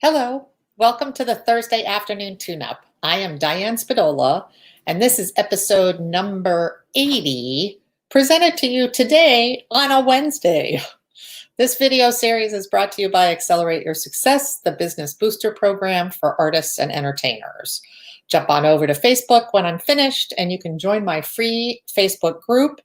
Hello, welcome to the Thursday afternoon tune-up. I am Diane Spadola, and this is episode number 80, presented to you today on a Wednesday. This video series is brought to you by Accelerate Your Success, the business booster program for artists and entertainers. Jump on over to Facebook when I'm finished, and you can join my free Facebook group,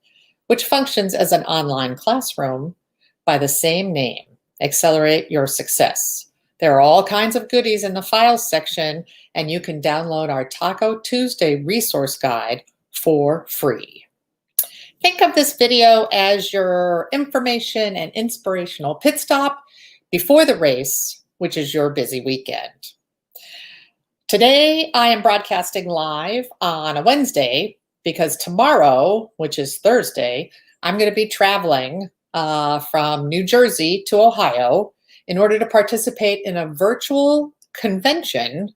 which functions as an online classroom by the same name, Accelerate Your Success. There are all kinds of goodies in the files section, and you can download our Taco Tuesday resource guide for free. Think of this video as your information and inspirational pit stop before the race, which is your busy weekend. Today, I am broadcasting live on a Wednesday because tomorrow, which is Thursday, I'm going to be traveling from New Jersey to Ohio in order to participate in a virtual convention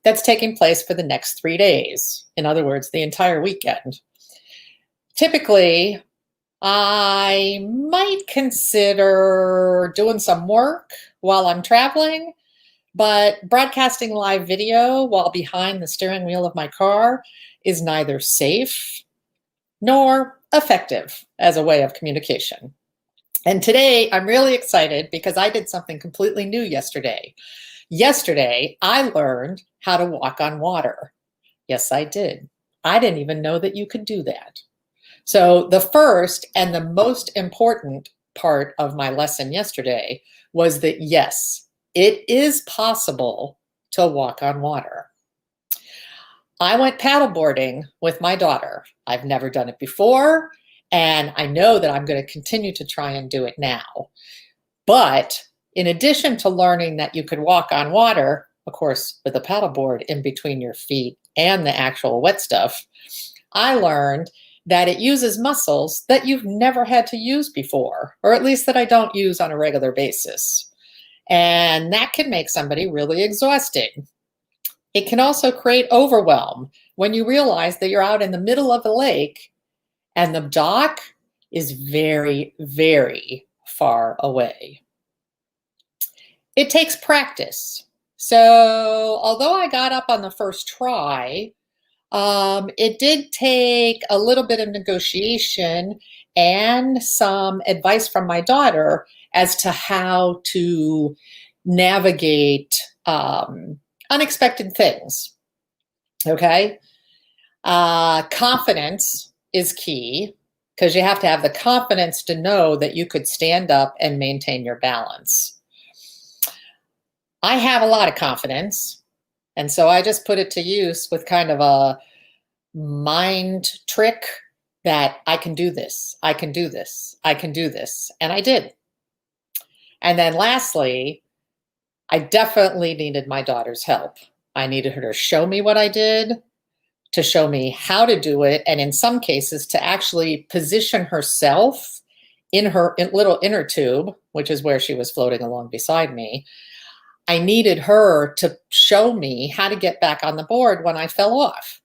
that's taking place for the next 3 days. In other words, the entire weekend. Typically, I might consider doing some work while I'm traveling, but broadcasting live video while behind the steering wheel of my car is neither safe nor effective as a way of communication. And today, I'm really excited because I did something completely new yesterday. Yesterday, I learned how to walk on water. Yes, I did. I didn't even know that you could do that. So the first and the most important part of my lesson yesterday was that, yes, it is possible to walk on water. I went paddleboarding with my daughter. I've never done it before. And I know that I'm going to continue to try and do it now. But in addition to learning that you could walk on water, of course, with a paddleboard in between your feet and the actual wet stuff, I learned that it uses muscles that you've never had to use before, or at least that I don't use on a regular basis. And that can make somebody really exhausted. It can also create overwhelm when you realize that you're out in the middle of a lake and the dock is very, very far away. It takes practice. So although I got up on the first try, it did take a little bit of negotiation and some advice from my daughter as to how to navigate unexpected things. Okay? Confidence is key because you have to have the confidence to know that you could stand up and maintain your balance. I have a lot of confidence, and so I just put it to use with kind of a mind trick that I can do this, I can do this, I can do this, and I did. And then lastly, I definitely needed my daughter's help. I needed her to show me what I did, to show me how to do it, and in some cases to actually position herself in her little inner tube, which is where she was floating along beside me. I needed her to show me how to get back on the board when I fell off.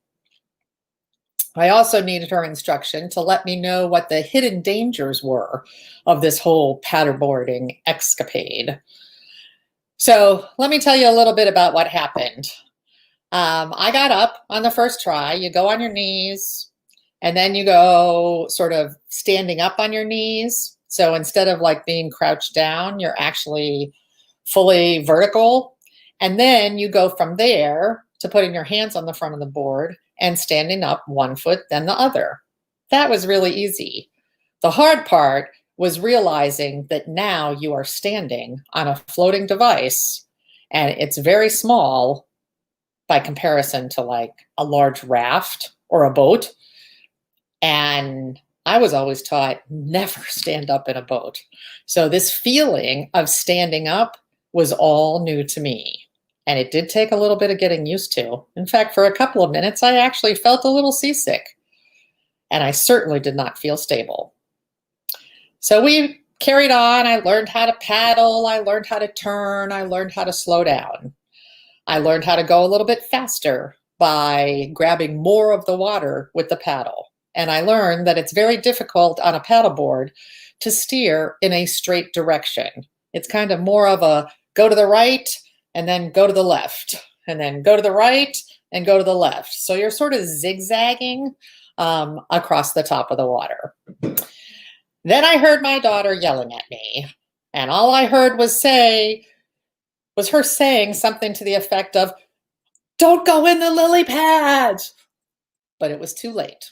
I also needed her instruction to let me know what the hidden dangers were of this whole paddleboarding escapade. So let me tell you a little bit about what happened. I got up on the first try. You go on your knees, and then you go sort of standing up on your knees. So instead of like being crouched down, you're actually fully vertical. And then you go from there to putting your hands on the front of the board and standing up one foot, then the other. That was really easy. The hard part was realizing that now you are standing on a floating device, and it's very small by comparison to like a large raft or a boat. And I was always taught never stand up in a boat. So this feeling of standing up was all new to me. And it did take a little bit of getting used to. In fact, for a couple of minutes, I actually felt a little seasick. And I certainly did not feel stable. So we carried on. I learned how to paddle. I learned how to turn. I learned how to slow down. I learned how to go a little bit faster by grabbing more of the water with the paddle. And I learned that it's very difficult on a paddleboard to steer in a straight direction. It's kind of more of a go to the right and then go to the left, and then go to the right and go to the left. So you're sort of zigzagging across the top of the water. Then I heard my daughter yelling at me, and all I heard was her saying something to the effect of, "Don't go in the lily pads." But it was too late.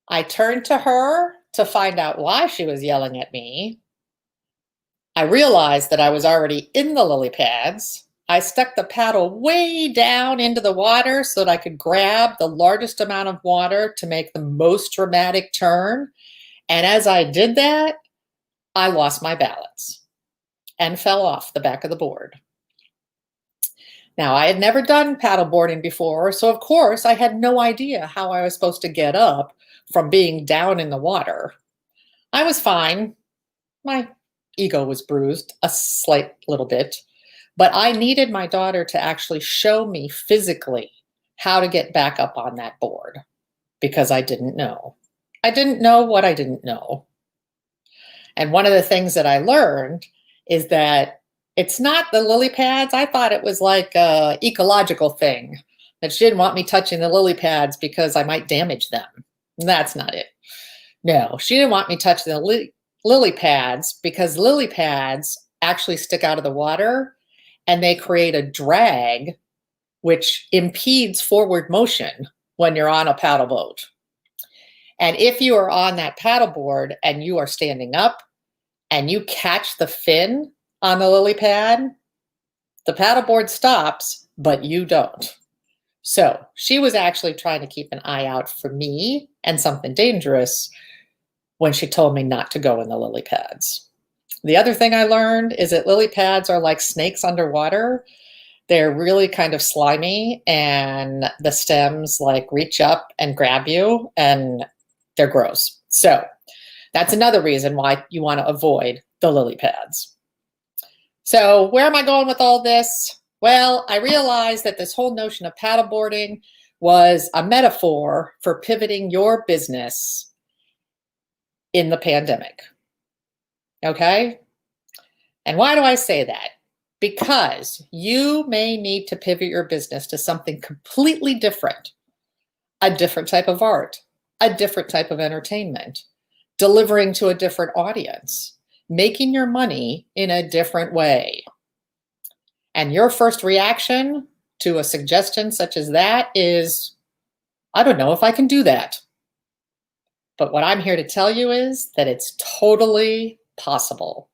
I turned to her to find out why she was yelling at me. I realized that I was already in the lily pads. I stuck the paddle way down into the water so that I could grab the largest amount of water to make the most dramatic turn. And as I did that, I lost my balance and fell off the back of the board. Now, I had never done paddleboarding before, so of course I had no idea how I was supposed to get up from being down in the water. I was fine. My ego was bruised a slight little bit, but I needed my daughter to actually show me physically how to get back up on that board because I didn't know. I didn't know what I didn't know. And one of the things that I learned is that it's not the lily pads. I thought it was like an ecological thing, that she didn't want me touching the lily pads because I might damage them. That's not it. No, she didn't want me touching the lily pads because lily pads actually stick out of the water and they create a drag which impedes forward motion when you're on a paddle boat. And if you are on that paddleboard and you are standing up and you catch the fin on the lily pad, the paddleboard stops, but you don't. So she was actually trying to keep an eye out for me and something dangerous when she told me not to go in the lily pads. The other thing I learned is that lily pads are like snakes underwater. They're really kind of slimy, and the stems like reach up and grab you, and they're gross. So that's another reason why you want to avoid the lily pads. So where am I going with all this? Well, I realized that this whole notion of paddleboarding was a metaphor for pivoting your business in the pandemic. Okay? And why do I say that? Because you may need to pivot your business to something completely different, a different type of art, a different type of entertainment, delivering to a different audience, making your money in a different way. And your first reaction to a suggestion such as that is, I don't know if I can do that. But what I'm here to tell you is that it's totally possible.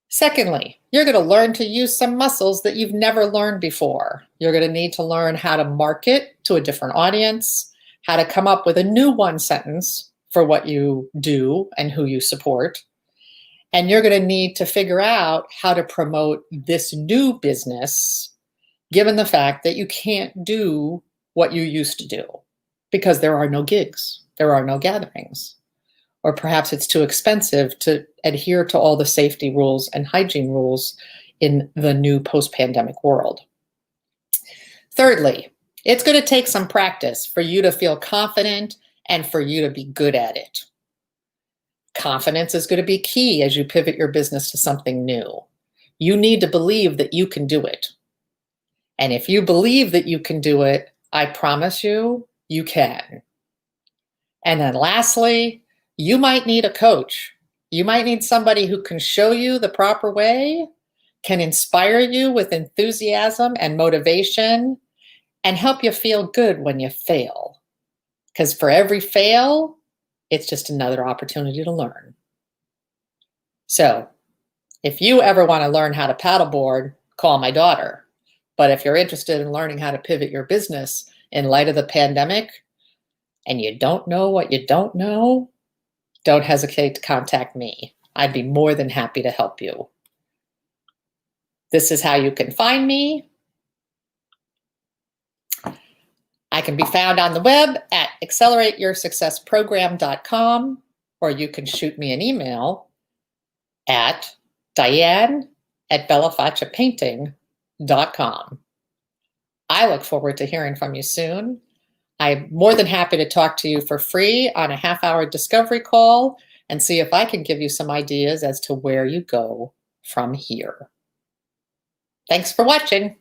Secondly, you're going to learn to use some muscles that you've never learned before. You're going to need to learn how to market to a different audience, how to come up with a new one sentence for what you do and who you support. And you're going to need to figure out how to promote this new business, given the fact that you can't do what you used to do because there are no gigs, there are no gatherings. Or perhaps it's too expensive to adhere to all the safety rules and hygiene rules in the new post-pandemic world. Thirdly, it's going to take some practice for you to feel confident and for you to be good at it. Confidence is going to be key as you pivot your business to something new. You need to believe that you can do it. And if you believe that you can do it, I promise you, you can. And then lastly, you might need a coach. You might need somebody who can show you the proper way, can inspire you with enthusiasm and motivation, and help you feel good when you fail. Because for every fail, it's just another opportunity to learn. So if you ever want to learn how to paddleboard, call my daughter. But if you're interested in learning how to pivot your business in light of the pandemic and you don't know what you don't know, don't hesitate to contact me. I'd be more than happy to help you. This is how you can find me. I can be found on the web at accelerateyoursuccessprogram.com, or you can shoot me an email at diane@bellafacciapainting.com. I look forward to hearing from you soon. I'm more than happy to talk to you for free on a half-hour discovery call and see if I can give you some ideas as to where you go from here. Thanks for watching.